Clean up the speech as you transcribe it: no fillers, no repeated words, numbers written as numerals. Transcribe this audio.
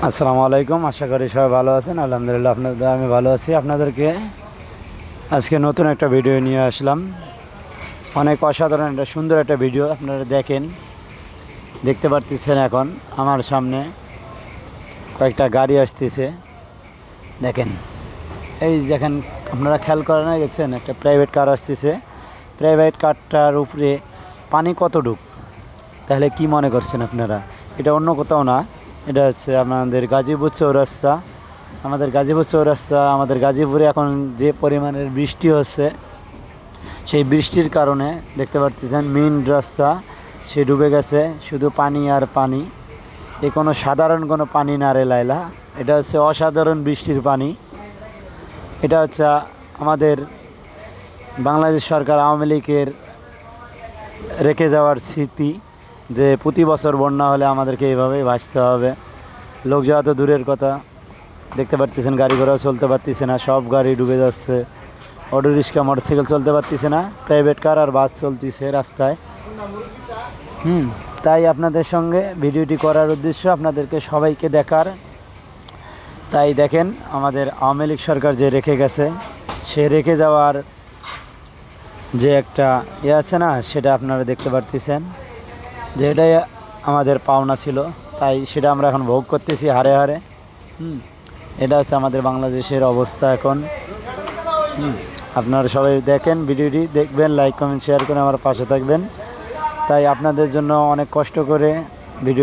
আসসালামু আলাইকুম। আশা করি সবাই ভালো আছেন। আলহামদুলিল্লাহ আপনাদের আমি ভালো আছি। আপনাদেরকে আজকে নতুন একটা ভিডিও নিয়ে আসলাম। অনেক অসাধারণ একটা সুন্দর একটা ভিডিও আপনারা দেখতে পারতেছেন। এখন আমার সামনে কয়েকটা গাড়ি আসতেছে, দেখেন। এই দেখেন, আপনারা খেয়াল করেন না, দেখছেন একটা প্রাইভেট কার আসতেছে। প্রাইভেট কারটার উপরে পানি কতটুক, তাহলে কি মনে করছেন আপনারা? এটা অন্য কোথাও না, এটা হচ্ছে আমাদের গাজীপুর চৌরাস্তা। আমাদের গাজীপুরে এখন যে পরিমাণের বৃষ্টি হচ্ছে, সেই বৃষ্টির কারণে দেখতে পাচ্ছেন মেইন রাস্তা সে ডুবে গেছে, শুধু পানি আর পানি। এ কোনো সাধারণ কোনো পানি না রে লাইলা, এটা হচ্ছে অসাধারণ বৃষ্টির পানি। এটা হচ্ছে আমাদের বাংলাদেশ সরকার আওয়ামী লীগের রেখে যাওয়ার স্মৃতি, যে প্রতি বছর বন্যা হলে আমাদেরকে এইভাবেই ভাসতে হবে। লোক যাওয়া তো দূরের কথা, দেখতে পারতেছেন গাড়ি ঘোড়াও চলতে পারতেছে না, সব গাড়ি ডুবে যাচ্ছে। অটো রিক্সা মোটরসাইকেল চলতে পারতেছে না, প্রাইভেট কার আর বাস চলতেছে রাস্তায়। তাই আপনাদের সঙ্গে ভিডিওটি করার উদ্দেশ্য আপনাদেরকে সবাইকে দেখার। তাই দেখেন, আমাদের আওয়ামী লীগ সরকার যে রেখে গেছে, সে রেখে যাওয়ার যে একটা আছে না, সেটা আপনারা দেখতে পারতেছেন যে এটাই আমাদের পাওনা ছিল। তাই সেটা আমরা এখন ভোগ করতেছি হারে হারে। এটা হচ্ছে আমাদের বাংলাদেশের অবস্থা এখন। আপনারা সবাই দেখেন, ভিডিওটি দেখবেন, লাইক কমেন্ট শেয়ার করে আমার পাশে থাকবেন। তাই আপনাদের জন্য অনেক কষ্ট করে ভিডিও